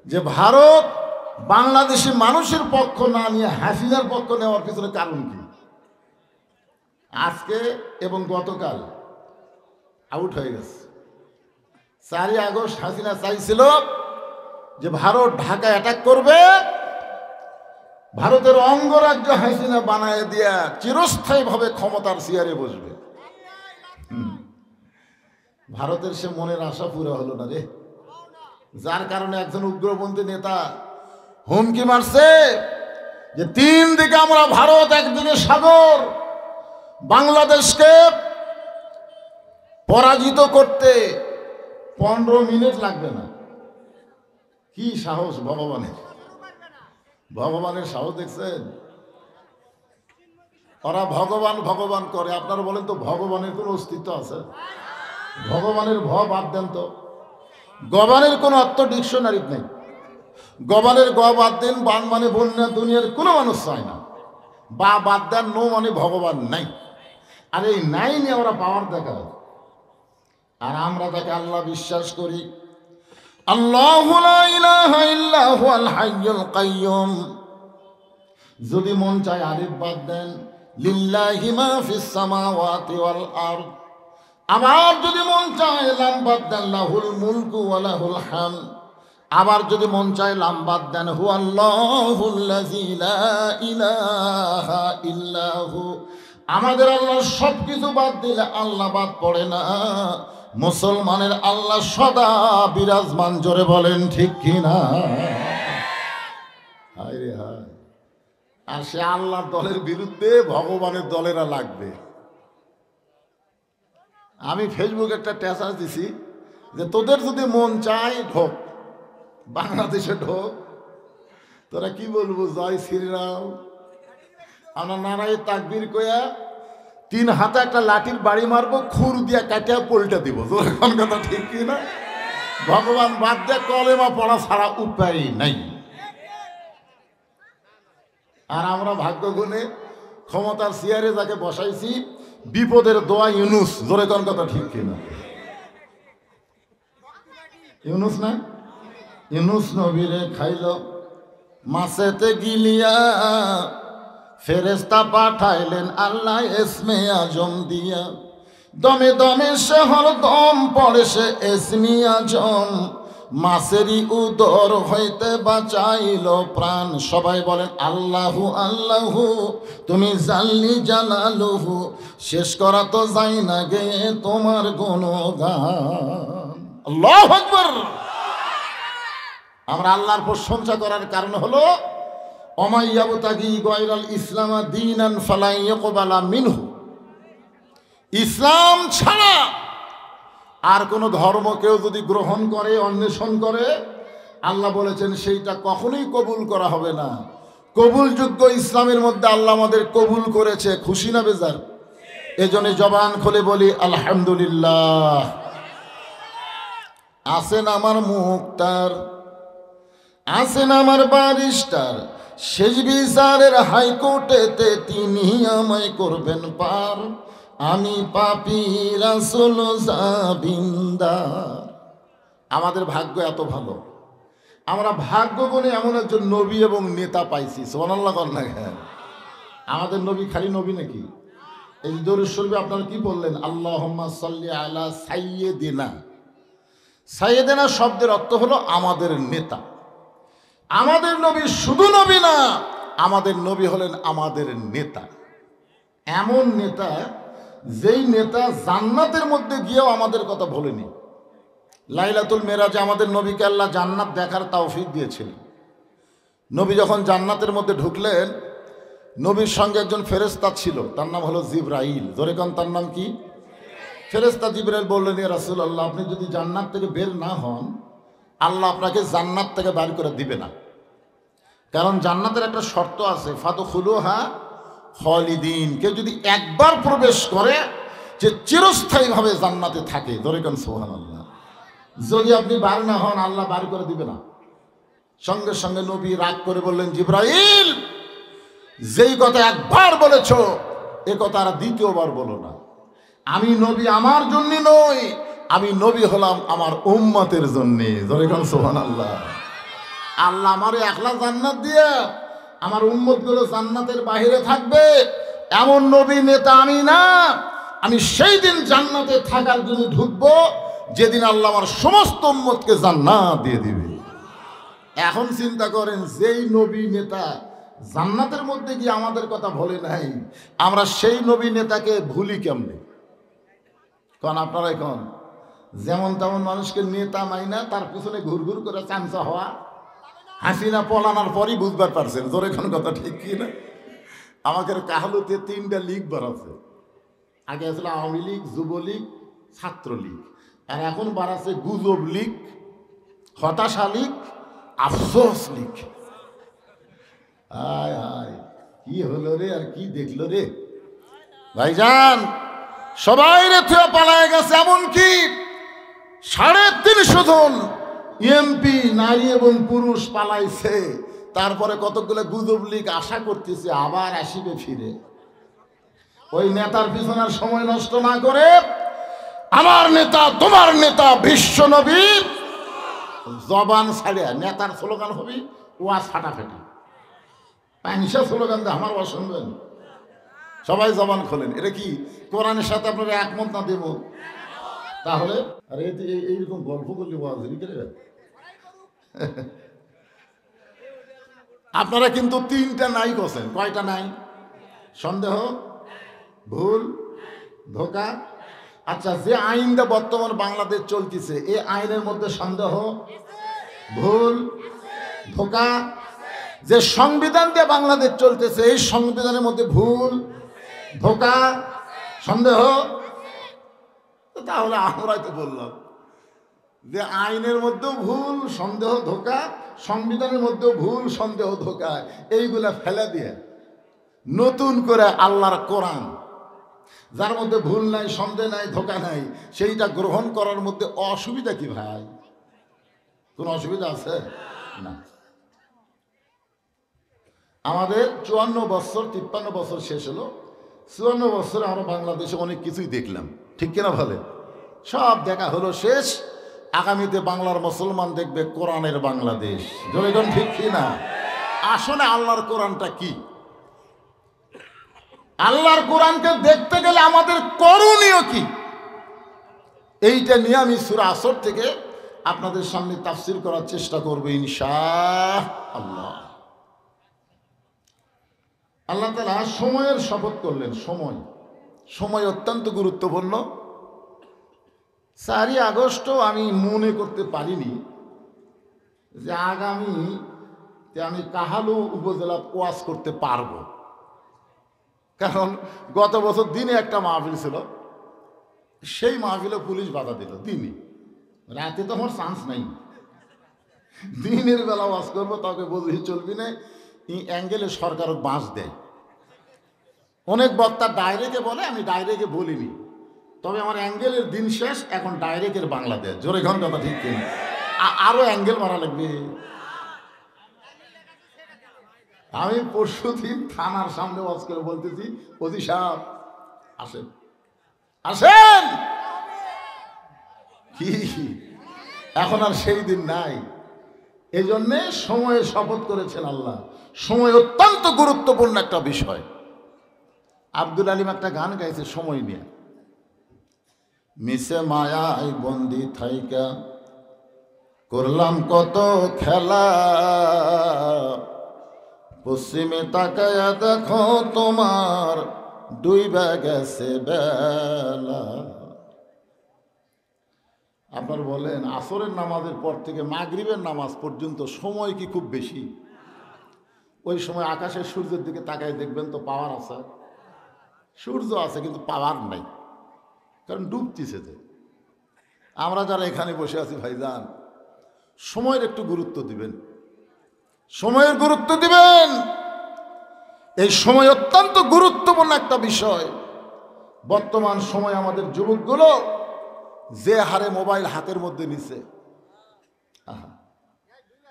যে ভারত বাংলাদেশি মানুষের পক্ষ না নিয়ে হাসিনার পক্ষ নেওয়ার পিছনে কারণ কি? আজকে এবং গতকাল আউট হয়ে গেছে। 4ই আগস্ট হাসিনা চাইছিল যে ভারত ঢাকা অ্যাটাক করবে, ভারতের অঙ্গরাজ্য হাসিনা বানায় দিয়া চিরস্থায়ীভাবে ক্ষমতার চেয়ারে বসবে। ভারতের সে মনের আশা পুরো হলো না রে, যার কারণে একজন উগ্রপন্থী নেতা হুমকি মারছে যে 3 দিকে আমরা ভারত, একদিকে সাগর, বাংলাদেশকে পরাজিত করতে 15 মিনিট লাগবে না। কি সাহস ভগবানের! ভগবানের সাহস দেখছেন? ওরা ভগবান ভগবান করে, আপনারা বলেন তো ভগবানের কোনো অস্তিত্ব আছে? ভগবানের ভ বাদ দেন তো। গবানের কোনো অর্থ ডিকশনারি নেই। গবানের গ বাদ দেন, বান মানে বন্যা, দুনিয়ার কোনো মানুষ চায় না। বা বাদ দেন, নো মানে ভগবান নাই। আর এই নাই নিয়ে ওরা পাওয়ার দেখায়। আর আমরা তাকে আল্লাহ বিশ্বাস করি। আল্লাহু লা ইলাহা ইল্লা হুয়াল হাইয়ুল কাইয়্যুম। যদি মন চায় আলিফ বাদ দেন, লিল্লাহি মা ফিস সামাওয়াতি ওয়াল আরদ। আবার যদি মন চায় লাম বাদ দেন, লাহুল মুলকু ওয়া লাহুল হামদ। আবার যদি মন চায় লাম বাদ দেন, হুয়াল্লাহুল্লাযী লা ইলাহা ইল্লা হু। আমাদের আল্লাহ সবকিছু বাদ দিলে আল্লাহ বাদ পড়ে না। মুসলমানের আল্লাহ সদা বিরাজমান। জোরে বলেন ঠিক কিনা? হায় রে হায়! আর সে আল্লাহর দলের বিরুদ্ধে ভগবানের দলেরা লাগবে। আমি ফেসবুকে একটা স্ট্যাটাস দিছি যে তোদের যদি মন চায় ঢোক, বাংলাদেশে ঢোক। তোরা কি বলবো? জয় শ্রীরাম। আমরা নারায়ে তাকবীর কইয়া 3 হাতে একটা লাঠির বাড়ি মারবো, খুর দিয়া কাটিয়া পল্টা দিব। কোন কথা ঠিক কি না? ভগবান বাদ দিয়ে কলেমা পড়া ছাড়া উপায় নাই। আর আমরা ভাগ্য গুণে ক্ষমতার চেয়ারে যাকে বসাইছি, বিপদের দোয়া ইউনুস। জোরে কোন কথা ঠিক কিনা? ইউনুস না? ইউনুস নবীরে খাইল মাছেতে গিলিয়া, ফেরেশতা পাঠাইলেন আল্লাহ ইসমে আজম দিয়া। দমে দমে সে হরদম পড়ে সে ইসমে আজম, মাছেরই উদর হইতে বাঁচাইল প্রাণ। সবাই বলেন আল্লাহু আল্লাহু, তুমি জাল্লি জালালুহু। শেষ করা তো যাই না গে তোমার গুণগান। আল্লাহু আকবার। আমরা আল্লাহর প্রশংসা করার কারণ হলো অমাইয়াবতাগি গায়রাল ইসলাম দীনান ফালা ইয়াকবালা মিনহু। ইসলাম ছাড়া আর কোন ধর্ম কেউ যদি গ্রহণ করে, অন্বেষণ করে, আল্লাহ বলেছেন সেইটা কখনোই কবুল করা হবে না। কবুলযোগ্য ইসলামের মধ্যে আল্লাহ আমাদের কবুল করেছে। খুশি না বেজার? এজন্য জবান খুলে বলি আলহামদুলিল্লাহ। আছেন আমার মুক্তার, আছেন আমার ব্যারিস্টার, শেষ বিচারের হাইকোর্টেতে তিনি আমায় করবেন পার। আমি পাপী রাসূল জাবিন্দার। আমাদের ভাগ্য এত ভালো, আমরা ভাগ্য গুণে এমন একজন নবী এবং নেতা পাইছি। সুবহানাল্লাহ কর না? আমাদের নবী খালি নবী নাকি? এই দরুদ শরীফে আপনারা কি বললেন? আল্লাহুম্মা সাল্লি আলা সাইয়্যিদিনা। সাইয়্যিদিনা শব্দের অর্থ হলো আমাদের নেতা। আমাদের নবী শুধু নবী না, আমাদের নবী হলেন আমাদের নেতা। এমন নেতা যেই নেতা জান্নাতের মধ্যে গিয়েও আমাদের কথা বলেনি। লাইলাতুল মেরাজে আমাদের নবীকে আল্লাহ জান্নাত দেখার তৌফিক দিয়েছিলেন। নবী যখন জান্নাতের মধ্যে ঢুকলেন, নবীর সঙ্গে একজন ফেরেশতা ছিল, তার নাম হলো জিবরাইল। জোরে কোন তার নাম কি? ফেরেশতা জিবরাইল বললেন, ইয়া রাসূলুল্লাহ, আপনি যদি জান্নাত থেকে বের না হন, আল্লাহ আপনাকে জান্নাত থেকে বের করে দিবে না। কারণ জান্নাতের একটা শর্ত আছে, ফাদখুলুহা খালিদিন। কেউ যদি একবার প্রবেশ করে, যে চিরস্থায়ীভাবে জান্নাতে থাকে। জোরে কোন সুবহানাল্লাহ। যদি আপনি বার না হন, আল্লাহ বার করে দিবে না। সঙ্গে সঙ্গে নবী রাগ করে বললেন, জিবরাইল, যেই কথা একবার বলেছো, এ কথা আর দ্বিতীয়বার বলো না। আমি নবী আমার জন্য নই, আমি নবী হলাম আমার উম্মতের জন্য। জোরে কোন সুবহানাল্লাহ। আল্লাহ আমার একলা জান্নাত দিয়ে আমার উম্মতগুলো জান্নাতের বাইরে থাকবে এমন নবী নেতা আমি না। আমি সেই দিন জান্নাতে থাকার জন্য ঢুকবো যেদিন আল্লাহ আমার সমস্ত উম্মতকে জান্নাত দিয়ে দিবে। এখন চিন্তা করেন, যেই নবী নেতা জান্নাতের মধ্যে গিয়ে আমাদের কথা বলে নাই, আমরা সেই নবী নেতাকে ভুলি কেমনে? কারণ আপনারা এখন যেমন তেমন মানুষকে নেতা মাইনা তার পিছনে ঘুরঘুর করে চামচা হওয়া, হাসিনা পলানোর পরই বুঝবার পারছেন তোর এখন কথা ঠিক কি না? আমাদের কাহালুতে 3টা লীগ বাড়াচ্ছে। আগে আসলে আওয়ামী লীগ, যুবলীগ, ছাত্রলীগ, আর এখন বাড়াচ্ছে গুজব লীগ, হতাশা লীগ, আফসোস লীগ। আয় আয়, কি হলো রে আর কি দেখলো রে ভাইজান? সবাই রে থেকে পালায় গেছে, এমনকি 350 জন এমপি নারী এবং পুরুষ পালাইছে। তারপরে কতগুলো গুজব লীগ আশা করতেছে আবার আসিবে ফিরে। ওই নেতার পিছনের সময় নষ্ট না করে আমার নেতা, তোমার নেতা বিশ্ব নবী জবান ছাড়িয়া নেতার স্লোগান হবি ওয়াজ ফাটাফাটি, পানিসা স্লোগান দিয়ে আমার ওয়াজ শুনবেন। সবাই জবান খোলেন। এটা কি কোরআনের সাথে আপনারা একমত না দেব? তাহলে আর এইরকম গল্প করলে ওয়াজ রে। আপনারা কিন্তু 3টা নাই করছেন। কয়টা নাই? সন্দেহ, ভুল, ধোঁকা। আচ্ছা, যে আইনটা বর্তমান বাংলাদেশ চলতেছে এই আইনের মধ্যে সন্দেহ, ভুল, ধোঁকা। যে সংবিধান দিয়ে বাংলাদেশ চলতেছে এই সংবিধানের মধ্যে ভুল, ধোঁকা, সন্দেহ। তাহলে আমরাই তো বললাম যে আইনের মধ্যেও ভুল, সন্দেহ, ধোঁকা, সংবিধানের মধ্যেও ভুল, সন্দেহ, ধোঁকা, এইগুলা ফেলে দিয়ে নতুন করে আল্লাহর কোরআন, যার মধ্যে ভুল নাই, সন্দেহ নাই, ধোঁকা নাই, সেইটা গ্রহণ করার মধ্যে অসুবিধা কি ভাই? কোন অসুবিধা আছে? না। আমাদের 54 বছর 53 বছর শেষ হলো। 54 বছরে আমরা বাংলাদেশে অনেক কিছুই দেখলাম, ঠিক কিনা বলে? সব দেখা হলো, শেষ। আগামীতে বাংলার মুসলমান দেখবে কোরআনের বাংলাদেশ। জনগণ ঠিক কিনা? আসলে আল্লাহর কোরআনটা কি? আল্লাহর কোরআনকে দেখতে গেলে আমাদের করণীয় কি, এইটা নিয়ে আমি সূরা আসর থেকে আপনাদের সামনে তাফসীর করার চেষ্টা করব ইনশাআল্লাহ। আল্লাহ তাআলা সময়ের শপথ করলেন। সময় অত্যন্ত গুরুত্বপূর্ণ। 4 আগস্ট আমি মনে করতে পারিনি যে আগামীতে আমি কাহালু উপজেলা ওয়াজ করতে পারবো, কারণ গত বছর দিনে একটা মাহফিল ছিল, সেই মাহফিলে পুলিশ বাধা দিল দিনে। রাতে তো আমার চান্স নাই, দিনের বেলা ওয়াজ করবো, তাকে বুঝি চলবি না। এই অ্যাঙ্গেলে সরকারও বাঁশ দেয়। অনেক বক্তা ডাইরেক্টে বলে, আমি ডাইরেক্টে বলিনি, তবে আমার অ্যাঙ্গেলের দিন শেষ, এখন ডাইরেক্টের বাংলাদেশ। জোরে ঘন কথা ঠিক কিনা? আরো অ্যাঙ্গেল মারা লাগবে। আমি পরশুদিন থানার সামনে ওয়াজ করে বলতেছি, ওজি সাহেব আসেন আসেন, কি এখন আর সেই দিন নাই। এই জন্যে সময়ের শপথ করেছেন আল্লাহ। সময় অত্যন্ত গুরুত্বপূর্ণ একটা বিষয়। আব্দুল আলিম একটা গান গাইছে সময় নিয়ে। মিশে মায়ায় বন্দি থাইকা করলাম কত খেলা, পশ্চিমে তাকায়া দেখো তোমার ডুইবা গেছে বেলা। আপনার বলেন, আসরের নামাজের পর থেকে মাগরিবের নামাজ পর্যন্ত সময় কি খুব বেশি? ওই সময় আকাশের সূর্যের দিকে তাকায় দেখবেন তো পাওয়ার আছে, সূর্য আছে কিন্তু পাওয়ার নাই, কারণ ডুবতিছে। যে আমরা যারা এখানে বসে আছি ভাইজান, সময়ের একটু গুরুত্ব দিবেন, সময়ের গুরুত্ব দিবেন। এই সময় অত্যন্ত গুরুত্বপূর্ণ একটা বিষয়। বর্তমান সময় আমাদের যুবকগুলো যে হারে মোবাইল হাতের মধ্যে নিছে,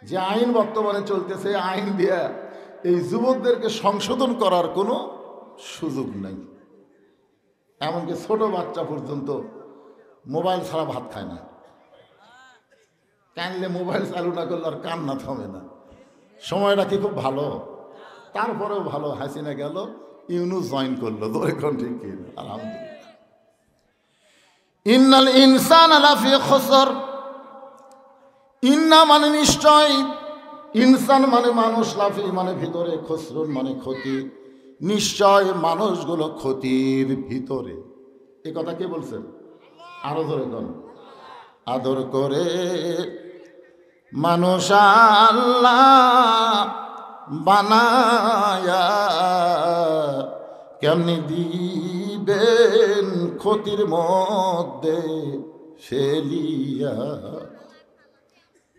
যে আইন বর্তমানে চলতেছে, আইন দিয়ে এই যুবকদেরকে সংশোধন করার কোনো সুযোগ নাই। এমনকি ছোট বাচ্চা পর্যন্ত মোবাইল ছাড়া ভাত খায় না। কানলে মোবাইল চালু না করলে আর কান্না থামে না। সময়টা কি খুব ভালো? তারপরেও ভালো, হাসিনা গেল, ইউনুস জয়েন করলো, ধরে কোন ঠিক কি? আলহামদুলিল্লাহ। ইন্নাল ইনসানা লাফি খুসর, ইন্না মানে নিশ্চয়, ইনসান মানে মানুষ, লাফি মানে ভিতরে, খুসরুন মানে ক্ষতি। নিশ্চয় মানুষগুলো ক্ষতির ভিতরে। এ কথা কে বলছেন? আরো ধরে কোন? আদর করে মানুষ আল্লাহ বানায়া কেমনি দিবেন ক্ষতির মধ্যে ফেলিয়া।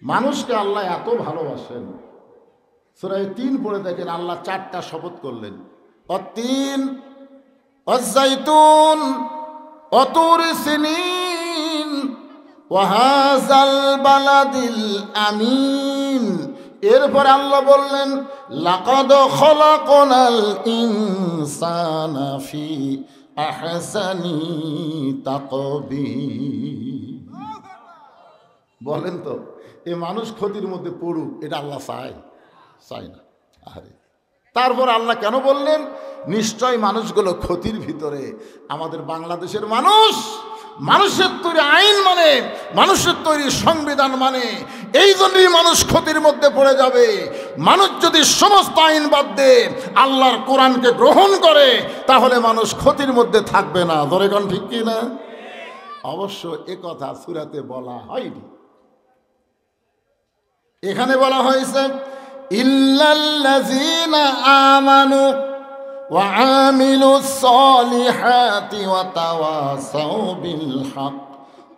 মানুষকে আল্লাহ এত ভালোবাসেন, সূরা ৩ পড়ে দেখেন আল্লাহ 4টা শপথ করলেন। অতীন, অজাইতুন, অতুর সিনিন, ওয়াহাজাল বালাদিল আমিন। এরপর আল্লাহ বললেন লাকাদ খলাকনাল ইনসানা ফি আহসানি তাকবীম। বলেন তো, এ মানুষ ক্ষতির মধ্যে পড়ুক, এটা আল্লাহ চায়? চায় না। আরে তারপর আল্লাহ কেন বললেন নিশ্চয় মানুষগুলো ক্ষতির ভিতরে? আমাদের বাংলাদেশের মানুষ, মানুষের তৈরি আইন মানে, মানুষের তৈরি সংবিধান মানে, এই জন্যই মানুষ ক্ষতির মধ্যে পড়ে যাবে। মানুষ যদি সমস্ত আইন বাদ দিয়ে আল্লাহর কোরআনকে গ্রহণ করে তাহলে মানুষ ক্ষতির মধ্যে থাকবে না। ধরে কোন ঠিক কি না? অবশ্য এ কথা সূরাতে বলা হয়নি, এখানে বলা হয়েছে ইল্লাল্লাযীনা আমানু ওয়া আমিলুস সলিহাতি ওয়া তাওয়াসাউ বিল হক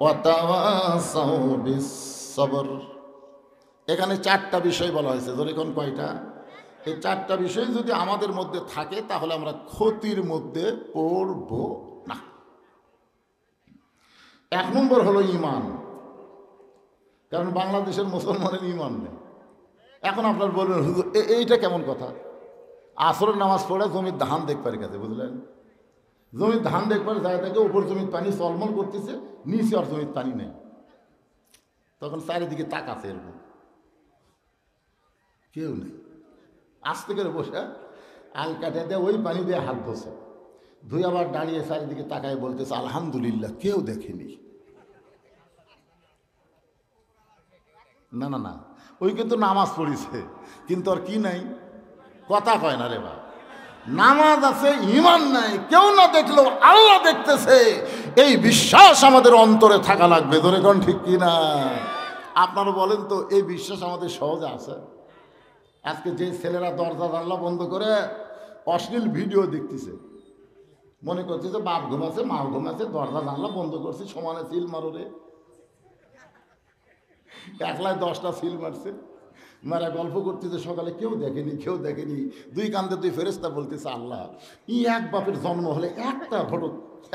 ওয়া তাওয়াসাউ বিস সবর। এখানে 4টা বিষয় বলা হয়েছে। ধরেন কয়টা? এই 4টা বিষয় যদি আমাদের মধ্যে থাকে তাহলে আমরা ক্ষতির মধ্যে পড়ব না। 1 নম্বর হলো ঈমান। কারণ বাংলাদেশের মুসলমানের ঈমান নেই। এখন আপনার বলবেন হুজুর এইটা কেমন কথা? আসরের নামাজ পড়ে জমির ধান দেখবার কাছে, বুঝলেন? জমির ধান দেখবার যায় থেকে উপর জমির পানি চলমল করতেছে, নিচে আর জমির পানি নেই। তখন চারিদিকে তাকাচ্ছে, এরকম কেউ নেই। আস্তে করে বসে আল কাটে দিয়ে ওই পানি দিয়ে হাত ধোছে, ধুই আবার দাঁড়িয়ে চারিদিকে তাকায় বলতেছে আলহামদুলিল্লাহ, কেউ দেখেনি। না না না, ওই কিন্তু নামাজ পড়িছে, কিন্তু আর কি নাই, কথা কয় না রে বা। নামাজ আছে, ঈমান নাই, কেউ না দেখলেও আল্লাহ দেখতেছে, এই বিশ্বাস আমাদের অন্তরে থাকা লাগবে। ধরে কোন ঠিক কি না? আপনারা বলেন তো, এই বিশ্বাস আমাদের সহজে আছে? আজকে যে ছেলেরা দরজা জানলা বন্ধ করে অশ্লীল ভিডিও দেখতেছে, মনে করতেছে বাপ ঘুমাচ্ছে, মা ঘুমাচ্ছে, দরজা জানলা বন্ধ করছে, সমানে সিল মারোরে, একলায় 10টা সিল মারছে, মারা গল্প করতেছে সকালে, কেউ দেখেনি, কেউ দেখেনি। 2 কান্দে 2 ফেরেশতা বলতেছে আল্লাহ, ই এক বাপের জন্ম হলে একটা ভোট,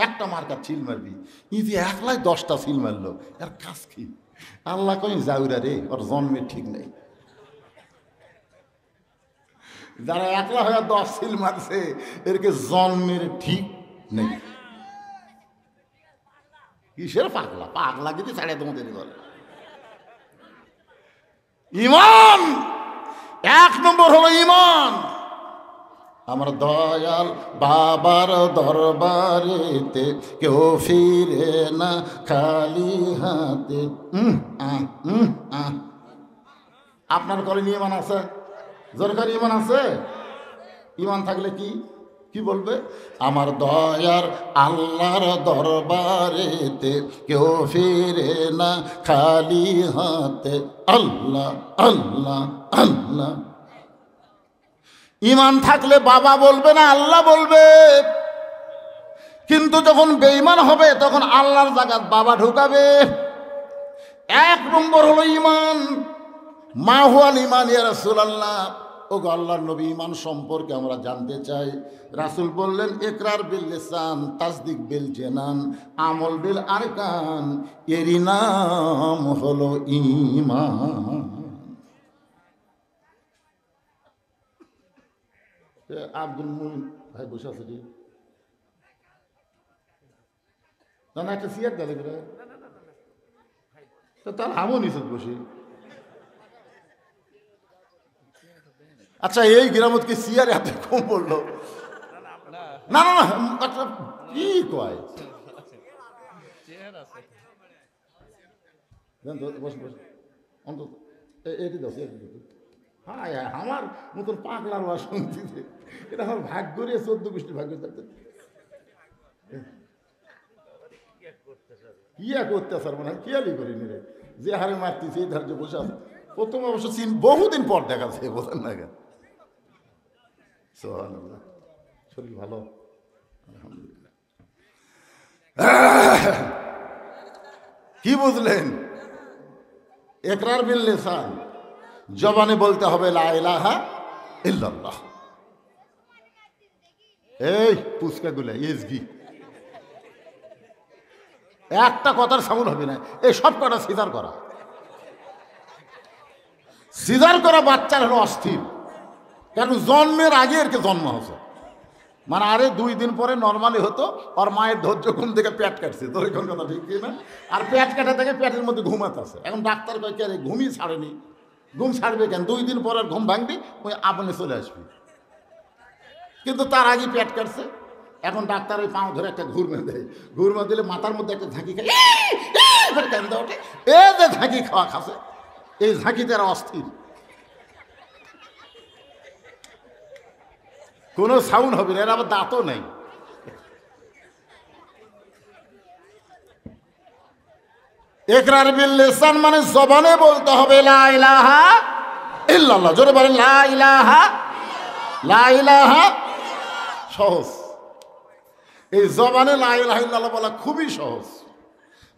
একটা মার্কা সিল মারবি, ই যে একলাই 10টা সিল মারলো, এর কাজ কি? আল্লাহ কই যাউরা রে, ওর জন্মের ঠিক নেই। যারা একলা হয়ে 10 সিল মারছে এরকে জন্মের ঠিক নেই। কিসের পাগলা? পাগলা যদি ছাড়ে তোমাদের বলে। ঈমান, 1 নম্বর হলো ঈমান। আমার দয়াল বাবার দরবারেতে কেউ ফিরে না খালি হাতে। আপনার ঘরে ঈমান আছে? জোরকার ঈমান আছে? ঈমান থাকলে কি কি বলবে? আমার দয়ার আল্লাহর দরবারেতে কেউ ফিরে না খালি হাতে। আল্লাহ আল্লাহ আল্লাহ। ঈমান থাকলে বাবা বলবে না, আল্লাহ বলবে। কিন্তু যখন বেঈমান হবে তখন আল্লাহর জায়গায় বাবা ঢুকাবে। 1 নম্বর হলো ঈমান। মা হুয়াল ঈমান ইয়া রাসূলুল্লাহ। ও গো আল্লাহর নবী, ঈমান সম্পর্কে আমরা জানতে চাই। রাসূল বললেন ইকরার বিল লিসান, তাসদিক বিল জানান, আমল বিল আরকান, এরই নাম হলো ঈমান। আব্দুল মুমিন ভাই বসে আছে কি না? একটা সিয়ার দেবে, তো তার আমও নিষেধ বসি। আচ্ছা এই গ্রামত কি সিয়ারে হাতে কম পড়লো? না না না, আচ্ছা কি কয় অন্তত এটি দাও, হ্যাঁ আমার মতন পাগলার ওয়া শুনতেছে, এটা আমার ভাগ্য রে, 14 গোষ্ঠী ভাগ্য থাকতে কিয়া করতে স্যার মানে কিয়ালি করিনি রে, যে হারে মারতেছে এই ধার্য বসে আছে। প্রথম অবশ্য চিন বহুদিন পর দেখা যায়, বোঝেন না কেন? সুবহানাল্লাহ, শরীর ভালো আলহামদুলিল্লাহ। কি বুঝলেন? ইকরার বিল লিসান, জবানে বলতে হবে লা ইলাহা ইল্লাল্লাহ। এই পুচকাগুলা এসবি একটা কথার সামুল হবে না, এই সব কটা সিজার করা। সিজার করা বাচ্চার হলো অস্থির, কারণ জন্মের আগে এরকে জন্ম হচ্ছে, মানে আরে 2 দিন পরে নর্মালি হতো, আর মায়ের ধৈর্য ঘুম থেকে পেট কাটছে, তোর এখন কথা ঠিক না? আর পেট কাটা থেকে পেটের মধ্যে ঘুমাতে আছে। এখন ডাক্তার কয় কে ঘুমই ছাড়েনি, ঘুম ছাড়বে কেন? 2 দিন পর আর ঘুম ভাঙবি, ওই আপনি চলে আসবি। কিন্তু তার আগে পেট কাটছে। এখন ডাক্তার ওই পাও ধরে একটা ঘুরমে দেয়, ঘুরমে দিলে মাথার মধ্যে একটা ঝাঁকি খায়, কেন ওঠে, এ যে ঝাঁকি খাওয়া খাচ্ছে, এই ঝাঁকিতে এরা অস্থির, কোনো সাউন্ড হবে না, এর আবার দাঁতও নেই। ইকরার বিল লিসান মানে জবানে বলতে হবে লা ইলাহা ইল্লাল্লাহ। জোরে বলেন লা ইলাহা, লা ইলাহা। সহজ, এই জবানে লা ইলাহা ইল্লাল্লাহ বলা খুবই সহজ।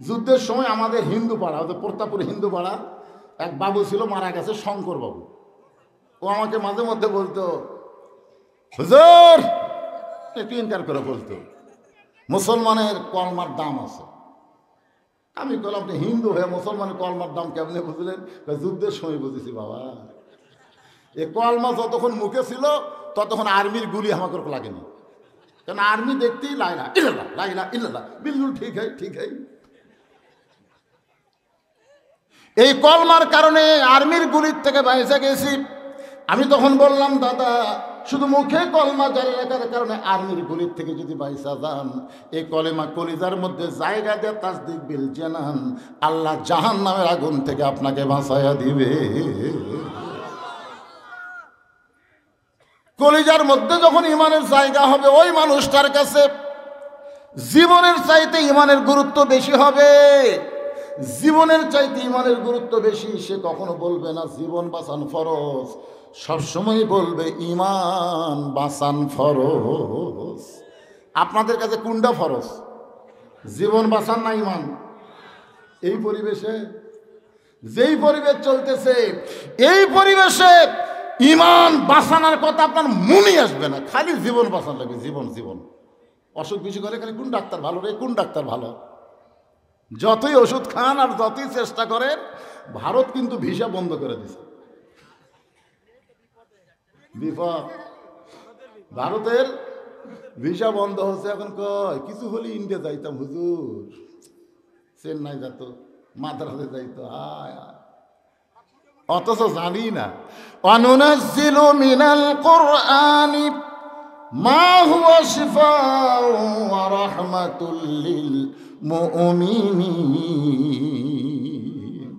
যুদ্ধের সময় আমাদের হিন্দু পাড়া, আমাদের প্রতাপুর হিন্দু পাড়া এক বাবু ছিল, মারা গেছে, শঙ্কর বাবু। ও আমাকে মাঝে মধ্যে বলতো, হুজুর, একটু ইনকার করে বলতো, মুসলমানের কলমার দাম আছে। আমি বললাম, আপনি হিন্দু হয়ে মুসলমানের কলমার দাম কেমনে বুঝলেন? যুদ্ধের সময় বুঝেছি বাবা। এ কলমা যতক্ষণ মুখে ছিল ততক্ষণ আর্মির গুলি আমাকে লাগেনি, কারণ আর্মি দেখতেই লা ইলাহা ইল্লাল্লাহ, লা ইলাহা ইল্লাল্লাহ, বিলকুল ঠিক হয়, ঠিক হয়। এই কলমার কারণে আর্মির গুলির থেকে বেঁচে গেছি। আমি তখন বললাম, দাদা শুধু মুখে কলমা জারি রাখার কারণে আর্মির গুলির থেকে যদি বাইসা যান, এই কলেমা কলিজার মধ্যে জায়গা দিয়ে তাসদিক বিল জানান, আল্লাহ জাহান্নামের আগুন থেকে আপনাকে বাঁচাইয়া দিবে। কলিজার মধ্যে যখন ইমানের জায়গা হবে, ওই মানুষটার কাছে জীবনের চাইতে ইমানের গুরুত্ব বেশি হবে। জীবনের চাইতে ইমানের গুরুত্ব বেশি। সে কখনো বলবে না জীবন বাঁচান ফরজ, সবসময় বলবে ইমান বাঁচান ফরজ। আপনাদের কাছে কোনটা ফরজ, জীবন বাঁচান না ইমান? এই পরিবেশে, যেই পরিবেশ চলতেছে, এই পরিবেশে ইমান বাঁচানোর কথা আপনার মনে আসবে না, খালি জীবন বাঁচান লাগবে। জীবন জীবন অসুখ বেশি করে খালি কোন ডাক্তার ভালো রে, কোন ডাক্তার ভালো। যতই ওষুধ খান আর যতই চেষ্টা করেন, ভারত কিন্তু ভিসা বন্ধ করে দিছে। বিপদ, ভারতের ভিসা বন্ধ হচ্ছে। এখন কয় কিছু হলে ইন্ডিয়া যাইতাম হুজুর, চেন্নাই যেত, মাদ্রাসে যাইতো, আয় আয়, অথচ জানি না। অনুনাজ্জিলু মিনাল কুরআনি মা হুয়া শিফাউ ওয়া রাহমাতুল লিল মুমিনিন।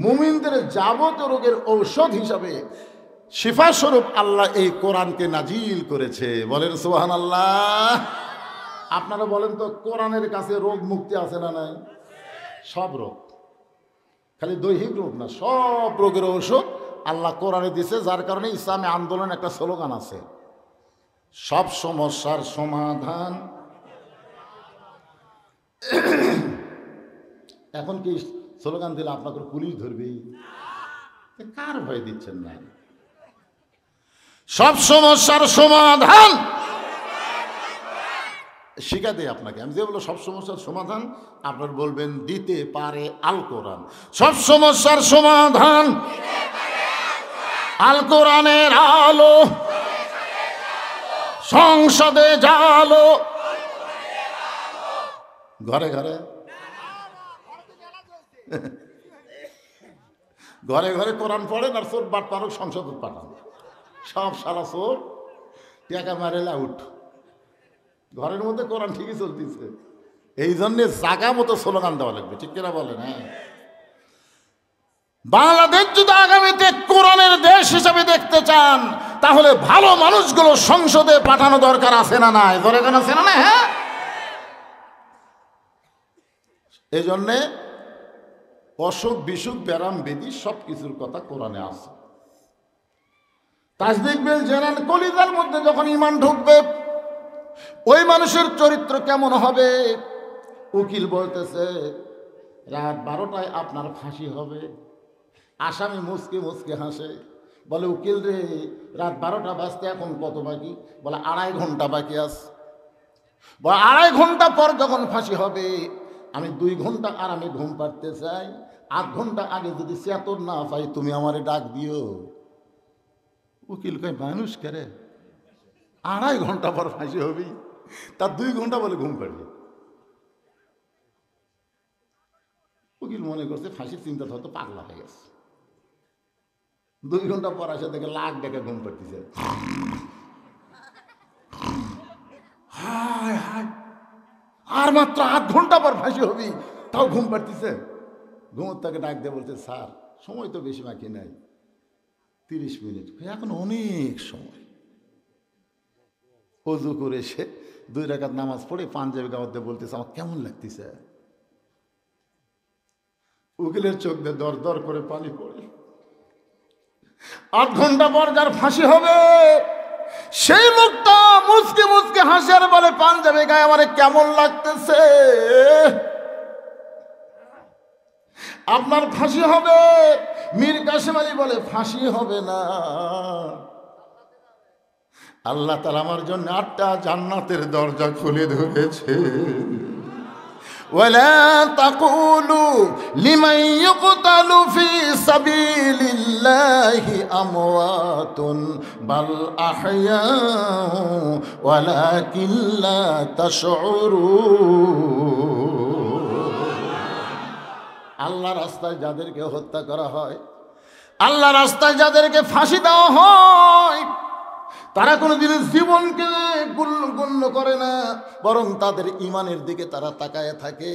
মুমিনদের যাবতীয় রোগের ঔষধ হিসাবে শিফা স্বরূপ আল্লাহ এই কোরআনকে নাজিল করেছে। বলেন সুবহানাল্লাহ। আপনারা বলেন তো, কোরআনের কাছে রোগ মুক্তি আছে না নাই? সব রোগ, খালি দৈহিক রোগ না, সব রোগের ঔষধ আল্লাহ কোরআনে দিয়েছে। যার কারণে ইসলামী আন্দোলন একটা স্লোগান আছে, সব সমস্যার সমাধান। এখন কি স্লোগান দিলে আপনাকে পুলিশ ধরবে? কার ভয় দিচ্ছেন না? সব সমস্যার সমাধান শিখা দেয় আপনাকে। আমি যে বলবো সব সমস্যার সমাধান, আপনার বলবেন দিতে পারে আল কোরআন। সব সমস্যার সমাধান আল কোরআনের আলো, সংসদে জালো, ঘরে ঘরে ঘরে ঘরে কোরআন পড়েন আর চোর বাট পারক সংসদ পাঠান, সব সারা চোর টাকা মারেলে আউট। ঘরের মধ্যে কোরআন ঠিকই চলতেছে, এই জন্যে জাগা মতো স্লোগান দেওয়া লাগবে, ঠিক কিনা বলেন? হ্যাঁ, বাংলাদেশ যদি আগামীতে কোরআনের দেশ হিসাবে দেখতে চান তাহলে ভালো মানুষগুলো সংসদে পাঠানো দরকার আছে না নাই? ধরে কেন আছে না না? হ্যাঁ, এই জন্যে অসুখ বিসুখ ব্যারাম বেদি সব কিছুর কথা কোরআনে আছে। তাসদিক বিল জানান, কলিজার মধ্যে যখন ঈমান ঢুকবে ওই মানুষের চরিত্র কেমন হবে? উকিল বলতেছে রাত 12টায় আপনার ফাঁসি হবে, আসামি মুচকে মুচকে হাসে, বলে উকিল রে রাত 12টা বাজতে এখন কত বাকি? বলে 2.5 ঘন্টা বাকি আছে। বলে 2.5 ঘন্টা পর যখন ফাঁসি হবে আমি 2 ঘন্টা আরামে ঘুম পাড়তে চাই, 8 ঘন্টা আগে যদি চেতন না পাই তুমি আমারে ডাক দিও। উকিল কয় মানুষ কেরে, 2.5 ঘন্টা পর ফাঁসি হবি, তার 2 ঘন্টা বলে ঘুম পাড়বে। উকিল মনে করছে ফাঁসির চিন্তা হয়তো পাগলা হয়ে গেছে। 2 ঘন্টা পর আসে দেখে লাখ ডেকে ঘুম পাড়তেছে। হায় হায়, আর মাত্র 8 ঘন্টা পর ফাঁসি হবি, তাও ঘুম পাড়তেছে। ঘুমোর তাকে ডাক দিয়ে বলছে স্যার সময় তো বেশি বাকি নাই, 30 মিনিট। এখন অনেক সময়। অজু করে এসে 2 রাকাত নামাজ পড়ে পাঞ্জাবি গাওয়াতে বলতেছে আমার কেমন লাগতেছে। উকিলের চোখ দিয়ে দর দর করে পানি পড়ে। 8 ঘন্টা পর যার ফাঁসি হবে সেই মুখটা মুচকে মুচকে হাসে আর বলে পাঞ্জাবি গায়ে আমারে কেমন লাগতেছে। আপনার ফাঁসি হবে। মীর কাসেম আলী বলে ফাঁসি হবে না, আল্লাহ তাআলা আমার জন্য 8টা জান্নাতের দরজা খুলে ধরেছে। ওয়ালা তাকুলু লিমান ইউকতালু ফি সাবিলিল্লাহি আমওয়াতুন বাল আহইয়া ওয়ালাকিন লা তাশউরুন। আল্লাহ রাস্তায় যাদেরকে হত্যা করা হয়, আল্লাহ রাস্তায় যাদেরকে ফাঁসি দেওয়া হয় তারা কোনোদিন জীবনকে গণ্য করে না, বরং তাদের ঈমানের দিকে তারা তাকায় থাকে।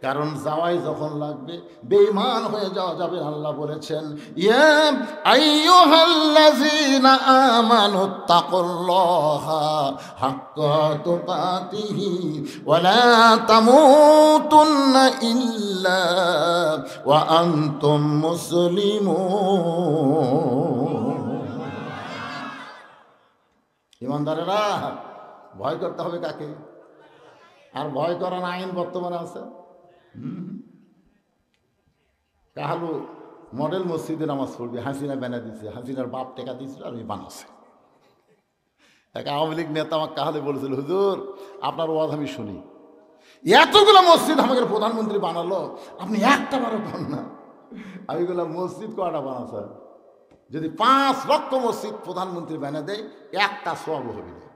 কারণ যাওয়াই যখন লাগবে বেঈমান হয়ে যাওয়া যাবে। আল্লাহ বলেছেন ইয়া আইয়ুহাল্লাযীনা আমানুত্তাকুল্লাহা হাক্কা তুকাতিহি ওয়া লা তামুতুন্না ইল্লা ওয়া আনতুম মুসলিমুন। ইমানদারেরা ভয় করতে হবে কাকে? আর ভয় করার আইন বর্তমানে আছে। কাহালু মডেল মসজিদে নামাজ পড়বে, হাসিনা বানা দিচ্ছে, হাসিনার বাপ টেকা দিয়েছিল আর ওই বানাচ্ছে। এক আওয়ামী লীগ নেতা আমার কাহালে বলেছিল হুজুর আপনার ওয়াজ আমি শুনি, এতগুলো মসজিদ আমাদের প্রধানমন্ত্রী বানালো আপনি একটা বারো কর না। আমি বললাম মসজিদ কয়টা বানাচ্ছে? যদি 5 লক্ষ মসজিদ প্রধানমন্ত্রী বানিয়ে দেয় একটা সওয়াব হবে না।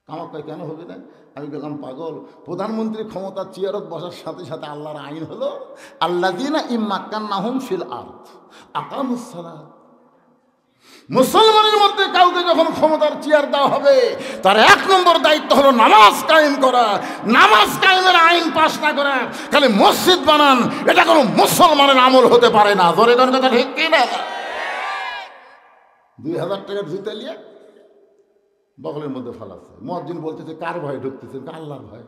আমার কয় কেন হবে না? আমি বললাম পাগল, প্রধানমন্ত্রী ক্ষমতার চেয়ারত বসার সাথে সাথে আল্লাহর আইন হলো আল্লাযীনা ইম্মাক্কান্নাহুম ফিল আরদ আকামুস সালাত। মুসলমানের মধ্যে কাউকে যখন ক্ষমতার চেয়ার দেওয়া হবে তার 1 নম্বর দায়িত্ব হলো নামাজ কায়েম করা। নামাজ কায়েমের আইন পাশ না করা, খালি মসজিদ বানান, এটা কোনো মুসলমানের আমল হতে পারে না। ধরে কোন কথা ঠিক কি না? 2000 টাকার জুতা নিয়ে বগলের মধ্যে ফালাচ্ছে। মুয়াজ্জিন বলতেছে কার ভয় ঢুকতেছে? আল্লাহর ভয়।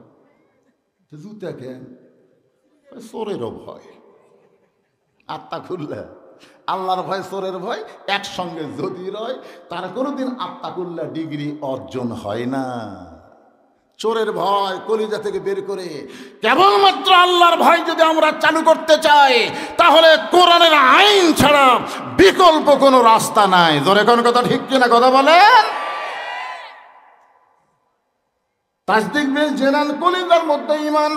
জুতা কেন? চোরেরও ভয়। আত্মা খুললে আল্লাহর ভয় চোরের ভয় একসঙ্গে যদি রয় তার কোনোদিন আত্মাকুল্লাহ ডিগ্রি অর্জন হয় না। চোরের ভয় কলিজা থেকে বের করে কেবলমাত্র আল্লাহর ভয় যদি আমরা চালু করতে চাই তাহলে কোরআনের আইন ছাড়া বিকল্প কোনো রাস্তা নাই। ধরে কোন কথা ঠিক কিনা কথা বলেন? তাসদিক বিল জানান, কলিজার মধ্যে ঈমান,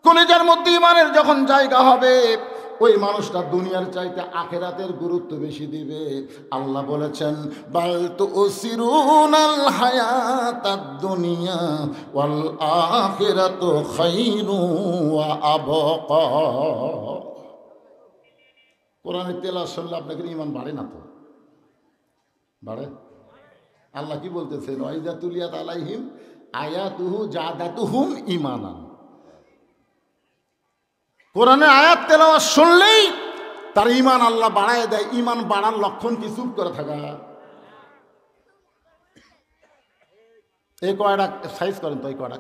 কলিজার মধ্যে ঈমানের যখন জায়গা হবে ওই মানুষটা দুনিয়ার চাইতে আখিরাতের গুরুত্ব বেশি দিবে। আল্লাহ বলেছেন বাল তুসিরুনাল হায়াতাদ দুনিয়া ওয়াল আখিরাতু খায়রু ওয়া আবকা। কোরআনের তেলাওয়াত শুনলে আপনাদের ঈমান বাড়ে না তো? বাড়ে? আল্লাহ কি বলতেছেন? ওয়াইজা তুলিয়াত আলাইহিম আয়াতুহু জাদাতুহুম ঈমানান। কোরআনের আয়াত তেলাওয়াত শুনলেই তার ঈমান আল্লাহ বাড়ায় দেয়। ঈমান বাড়ার লক্ষণ কি চুপ করে থাকা? এই কয়টা সাইজ করেন তো, এই কয়টা।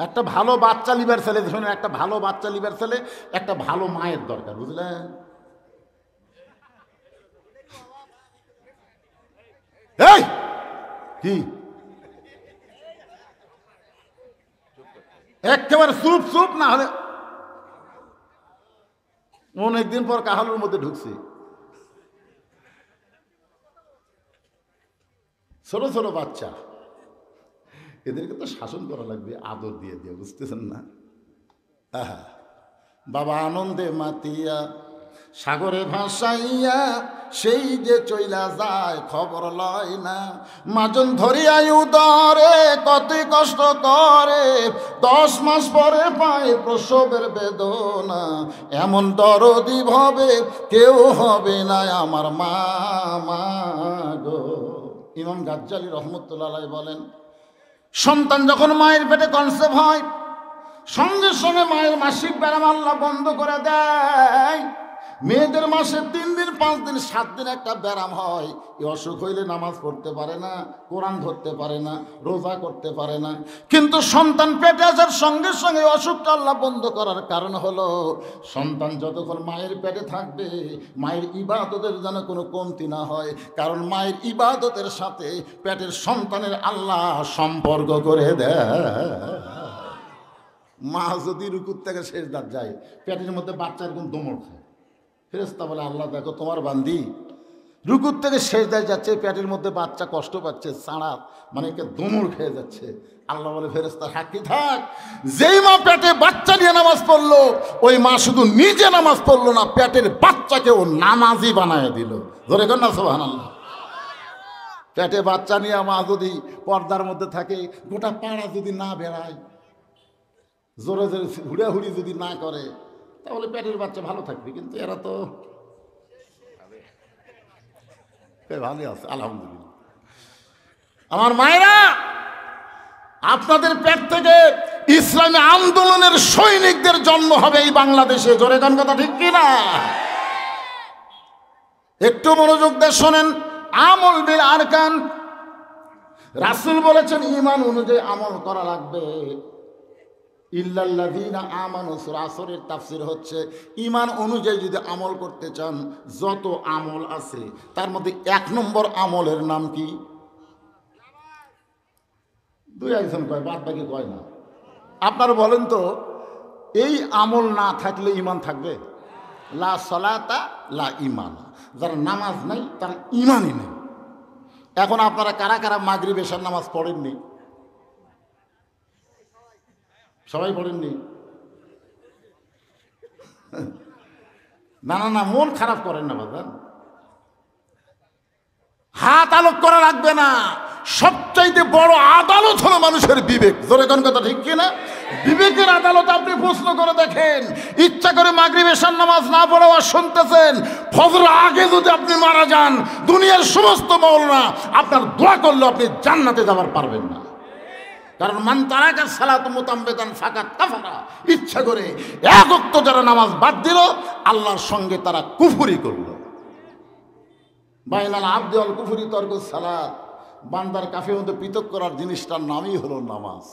একটা ভালো বাচ্চা লিবার ছেলে, শুনে, একটা ভালো বাচ্চা লিবার ছেলে একটা ভালো মায়ের দরকার, বুঝলেন? এই কি একেবারে চুপ চুপ না হলে অনেকদিন পর কাহালুর মধ্যে ঢুকছি। ছোট ছোট বাচ্চা, এদেরকে তো শাসন করা লাগবে আদর দিয়ে দিয়ে, বুঝতেছেন না? আহা, বাবা আনন্দে মাতিয়া সাগরে ভাসাইয়া সেই যে চইলা যায় খবর লয় না। মাজন ধরিয়াই উদরে কতই কষ্ট করে, 10 মাস পরে পায় প্রসবের বেদনা। এমন দরদি ভবে কেউ হবে না আমার মা, মা গো। ইমাম গাজ্জালী রহমতুল্লাহ আলাইহি বলেন, সন্তান যখন মায়ের পেটে কনসেপ্ট হয়, সঙ্গে সঙ্গে মায়ের মাসিক ব্যায়াম আল্লাহ বন্ধ করে দেয়। মেয়েদের মাসে 3 দিন 5 দিন 7 দিন একটা ব্যায়াম হয়। এই অসুখ হইলে নামাজ পড়তে পারে না, কোরআন ধরতে পারে না, রোজা করতে পারে না। কিন্তু সন্তান পেটে আসার সঙ্গে সঙ্গে অসুখটা আল্লাহ বন্ধ করার কারণ হলো, সন্তান যতক্ষণ মায়ের পেটে থাকবে মায়ের ইবাদতের যেন কোনো কমতি না হয়। কারণ মায়ের ইবাদতের সাথে পেটের সন্তানের আল্লাহ সম্পর্ক করে দেয়। মা যদি রুকুর থেকে সেজদার যায়, পেটের মধ্যে বাচ্চার কোন দমড় খায়, ফেরেশতা বলে আল্লাহ দেখো তোমার বান্দি রুকুর থেকে সেজদায় যাচ্ছে, পেটের মধ্যে বাচ্চা কষ্ট পাচ্ছে, চাঁড়া মানে একে দমড় খেয়ে যাচ্ছে। আল্লাহ বলে ফেরেশতা সাক্ষী থাক, যেই মা পেটে বাচ্চা নিয়ে নামাজ পড়লো, ওই মা শুধু নিজে নামাজ পড়লো না, পেটের বাচ্চাকে ও নামাজি বানায় দিল। ধরে কর না সুবহানাল্লাহ। পেটে বাচ্চা নিয়ে মা যদি পর্দার মধ্যে থাকে, গোটা পাড়া যদি না বেড়ায়, জোরে জোরে হুড়াহুড়ি যদি না করে, তাহলে পেটের বাচ্চা ভালো থাকবে। কিন্তু এরা তো ভালো আছে আলহামদুলিল্লাহ। আমার মায়েরা, আপনাদের পেট থেকে ইসলামী আন্দোলনের সৈনিকদের জন্ম হবে এই বাংলাদেশে। জোরে গান কথা ঠিক কিনা? একটু মনোযোগ দিয়ে শোনেন। আমল বিল আরকান, রাসূল বলেছেন ঈমান অনুযায়ী আমল করা লাগবে। ইল্লাল্লাযীনা আমানু, সূরা আসরের তাফসীর হচ্ছে ঈমান অনুযায়ী যদি আমল করতে চান, যত আমল আছে তার মধ্যে 1 নম্বর আমলের নাম কি? 2-1জন কয়, বাদ বাকি কয় না। আপনারা বলেন তো, এই আমল না থাকলে ঈমান থাকবে? লা সালাতা লা ঈমান। যারা নামাজ নাই তার ঈমানই নেই। এখন আপনারা কারা কারা মাগরিব এশার নামাজ পড়েননি? সবাই পড়েননি? না না না, মন খারাপ করেন না বাবা, হাত আলোক করা লাগবে না। সবচাইতে বড় আদালত হলো মানুষের বিবেক। জোরে কোন কথা ঠিক কিনা? বিবেকের আদালত আপনি প্রশ্ন করে দেখেন। ইচ্ছা করে মাগরিব এশার নামাজ না পড়ে আর শুনতেছেন, ফজর আগে যদি আপনি মারা যান, দুনিয়ার সমস্ত মাওলানা আপনার দোয়া করলে আপনি জান্নাতে যাবার পারবেন না। কারণ মান তারাকা সালাত মুতাম্মিদান ফাকাত কাফারা, ইচ্ছা করে এক ওয়াক্ত যারা নামাজ বাদ দিল, আল্লাহর সঙ্গে তারা কুফরি করল। বাইনাল আবদি ওয়াল কুফরি তরকুস সালাত, বান্দার কাফের মধ্যে পৃথক করার জিনিসটার নামই হলো নামাজ।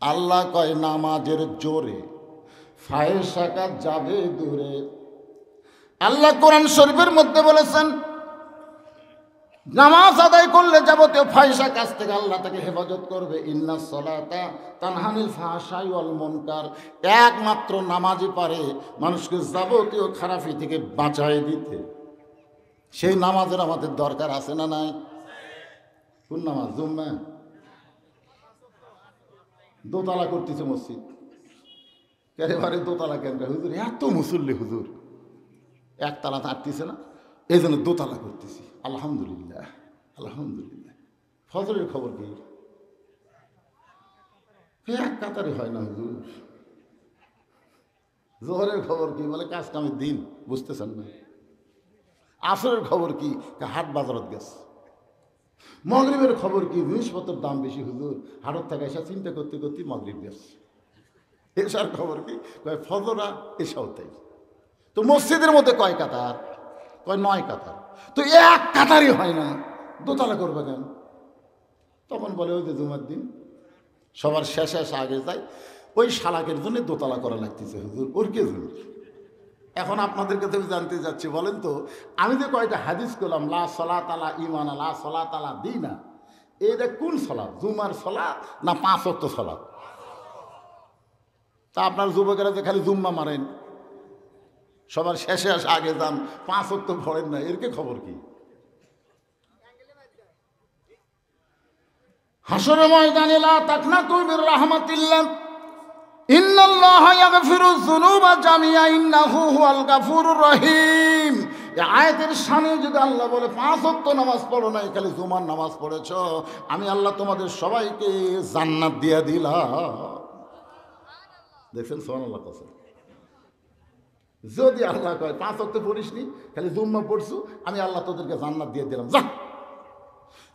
আল্লাহ কয় নামাজের জোরে ফায়েশা কাজ যাবে দূরে। আল্লাহ কোরআন শরীফের মধ্যে বলেছেন, নামাজ আদায় করলে যাবতীয় ফাহিশা কাজ থেকে আল্লাহ তাকে হেফাজত করবে। ইন্নাস সালাতা তানহানিল ফাহশাই ওয়াল মুনকার। একমাত্র নামাজই পারে মানুষকে যাবতীয় খারাপি থেকে বাঁচায় দিতে। সেই নামাজের আমাদের দরকার আছে না নাই? কোন নামাজ? জুম্মা। দোতলা করতেছে মসজিদ, একেবারে দোতলা কেন? হুজুর এত মুসল্লি, হুজুর একতলা থাকতেছে না, এই জন্য দোতলা করতেছি। আলহামদুলিল্লাহ আলহামদুলিল্লাহ। ফজরের খবর কি? এক কাতারে হয় না হুজুর, জোহরের খবর কি? বলে কাজ কামের দিন, বুঝতেছেন না। আসরের খবর কি? হাট বাজারত গেছে। মাগরিবের খবর কি? জিনিসপত্রের দাম বেশি হুজুর, হাটত থাকা এসা চিন্তা করতে করতে মাগরিব গেছে। এসার খবর কি? কয় ফজরা, এসাও তাই। তো মসজিদের মধ্যে কয় কাতার? কয় 9 কাতার। তো এক কাতারই হয় না, দোতলা করবে কেন? তখন বলে ওই যে জুমার দিন সবার শেষে এসে আগে যায়, ওই শালাকের জন্য দোতলা করা লাগতেছে হুজুর, ওর কে জন্য। এখন আপনাদের কাছে আমি জানতে যাচ্ছি, বলেন তো, আমি যে কয়টা হাদিস করলাম, লা সলাত আলা ঈমান, লা সলাত আলা দীনা, এইটা কোন সলাত? জুমার সলাত না 5 ওয়াক্ত সলাত? তা আপনার যুবকেরা যে খালি জুম্মা মারেন, সবার শেষে আসে আগে যান, 5 ওয়াক্ত পড়েন না, এর কে খবর কি? হাসরের ময়দানে লা তাকনাতু মির রাহমাতিল্লাহ, ইন্নাল্লাহা ইয়াগফিরুয যুনুবা জামিআ ইন্নাহু হুয়াল গাফুরুর রহিম। এই আয়াতের সামনে যদি আল্লাহ বলে 5 ওয়াক্ত নামাজ পড়ো না, খালি জুমার নামাজ পড়েছো, আমি আল্লাহ তোমাদের সবাইকে জান্নাত দিয়ে দিলাম। দেখছেন সুবহানাল্লাহ কথা। যদি আল্লাহ কয় 5 ওয়াক্ত পড়িসনি, খালি জুম্মা পড়ছু, আমি আল্লাহ তোদেরকে জান্নাত দিয়ে দিলাম, যা।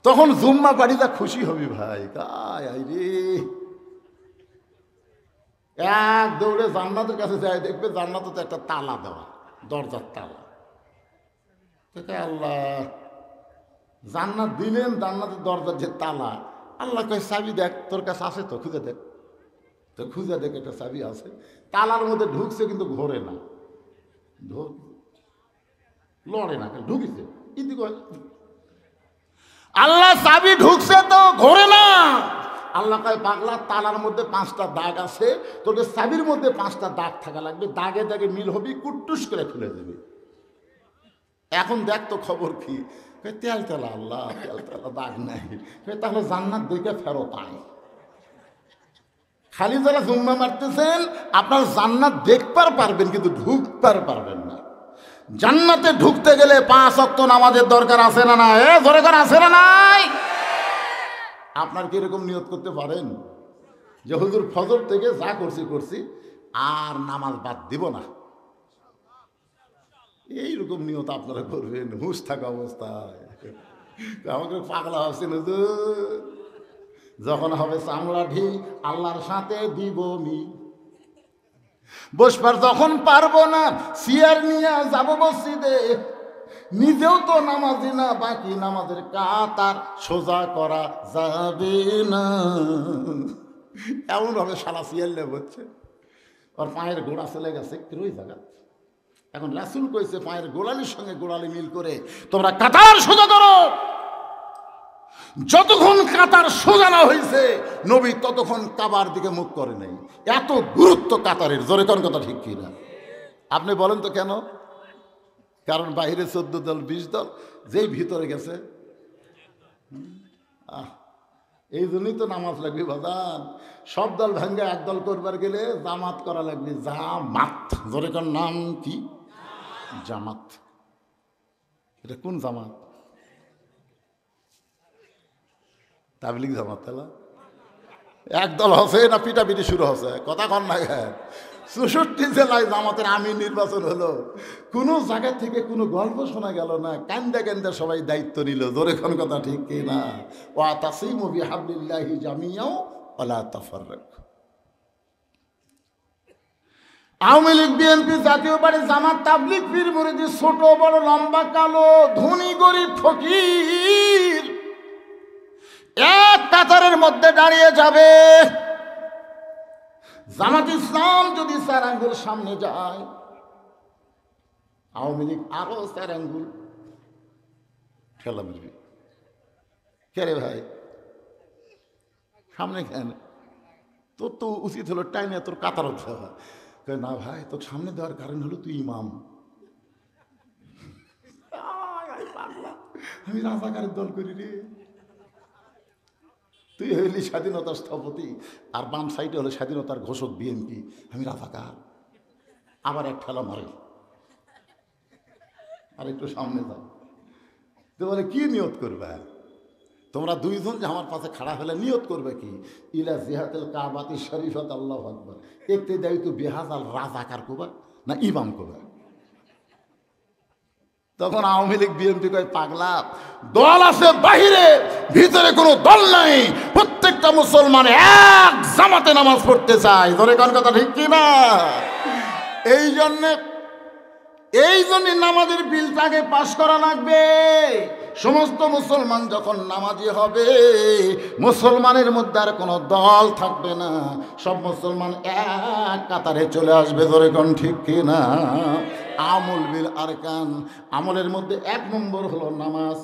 তখন জুম্মা বাড়িটা খুশি হবি ভাই, কায় রে, এক দৌড়ে জান্নাতের কাছে যায়, দেখবে জান্নাতে তো একটা তালা দেওয়া, দরজার তালা। আল্লাহ জান্নাত দিলেন, জান্নাতের দরজার যে তালা, আল্লাহ কয় চাবি দেখ, তোর কাছে আছে তো, খুঁজে দেখ। তো খুঁজে দেখ, একটা চাবি আছে, তালার মধ্যে ঢুকছে কিন্তু ঘোরে না, লড়ে না, ঢুকিছে। আল্লাহ চাবি ঢুকছে তো ঘোরে না। আল্লাহ কয় পাগলা, তালার মধ্যে 5টা দাগ আছে, তোদের চাবির মধ্যে 5টা দাগ থাকা লাগবে, দাগে দাগে মিল হবি, কুট্টুস করে ফেলে দেবে। এখন দেখ তো খবর কি? তেল তেলা, আল্লাহ তেল তেলা দাগ নাই, তাহলে জান্নাত দেখে ফেরত আয়। খালি যারা জুম্মা মারতেছেন, আপনার জান্নাত দেখবার পারবেন, কিন্তু ঢুকবার পারবেন না। জান্নাতে ঢুকতে গেলে 5 ওয়াক্ত নামাজের দরকার আছে না নাই? দরকার আছে না নাই? আপনার কি এরকম নিয়ত করতে পারেন যে হুজুর ফজর থেকে যা করছি আর নামাজ বাদ দিব না? এইরকম নিয়ত আপনারা করবেন হুঁশ থাকা অবস্থায়? আমাকে পাগলা হচ্ছেন হুজুর, যখন হবে চামড়া ঢিল, আল্লাহর সাথে দিব মি, বসবার যখন পারবো না, চেয়ার নিয়ে যাবো মসজিদে, নিজেও তো নামাজি না, বাকি নামাজের কাতার সোজা করা যাবে না। এমন ভাবে শালা চেয়ার লে হচ্ছে, ওর পায়ের গোড়া চলে গেছে ওই জায়গা। এখন রাসূল কইছে, পায়ের গোড়ালির সঙ্গে গোড়ালি মিল করে তোমরা কাতার সোজা করো। যতক্ষণ কাতার সোজা না হয়েছে, নবী ততক্ষণ কাবার দিকে মুখ করে নাই। এত গুরুত্ব কাতারের, জোরে কোন কথা ঠিক কিনা? আপনি বলেন তো কেন? কারণ বাইরে 14 দল 20 দল, যেই ভিতরে গেছে, এই জন্যই তো নামাজ লাগবে বাজান। সব দল ভাঙ্গে এক দল করবার গেলে জামাত করা লাগবে, জামাত। জোরে কোন নাম কি? জামাত। এটা কোন জামাত? তাবলিগ জামাত। তাহলে একদল হসে না পিটাপিটি শুরু হচ্ছে? কথা কন না। 64 জেলায় জামাতের আমির নির্বাচন হলো, কোনো জায়গা থেকে কোনো গল্প শোনা গেল না, কান্দা কান্দা সবাই দায়িত্ব নিল। জোরে কোন কথা ঠিক কি না? ওয়া তাসিমু বিহাবলিল্লাহি জামিআ ওয়ালা তাফাররাকু। আওয়ামী লীগ, বিএনপি, জাতীয় পার্টি, জামাত, তাবলিগ, পীর মুরিদি, ছোট বড়, লম্বা কালো, ধনী গরিব, ফকির এক কাতারের মধ্যে দাঁড়িয়ে যাবে। জামাত ইসলাম যদি 4 আঙ্গুল সামনে যায়, আওয়ামী লীগ আরো 4 আঙ্গুল ঠেলা মারবে। কে রে ভাই সামনে কেন? তোর তো উচিত হলো টাইমে তোর কাতার দেওয়া। না ভাই, তোর সামনে দেওয়ার কারণ হলো তুই ইমাম। আমি রাজাকারের দল করি রে। তুই হইলি স্বাধীনতার স্থপতি, আর বাম সাইডে হলো স্বাধীনতার ঘোষক বিএনপি। আমি রাজাকার। আবার এক ঠেলা মারে, আর একটু সামনে যাও। তো বলে কি নিয়ত করবে? তোমরা দুইজন যে আমার পাশে খাড়া হলে নিয়ত করবে কি ইলা জিহাতুল কাবাতি শরীফাত আল্লাহু আকবার একতে দেয় তো বেহাজ আল রাজাকার কোবা না ইমাম কোবা। তখন আওয়ামী লীগ বিএনপি কয় পাগলা, দল আছে বাহিরে, ভিতরে কোনো দল নাই, প্রত্যেকটা মুসলমান এক জামাতে নামাজ পড়তে চায়। ধরে কোন কথা ঠিক কিনা? এই জন্য নামাজের বিলটাকে পাশ করা লাগবে। সমস্ত মুসলমান যখন নামাজি হবে, মুসলমানের মধ্যে আর কোনো দল থাকবে না, সব মুসলমান এক কাতারে চলে আসবে। ধরে কোন ঠিক কিনা? আমল বিল আরকান, আমলের মধ্যে 1 নম্বর হলো নামাজ।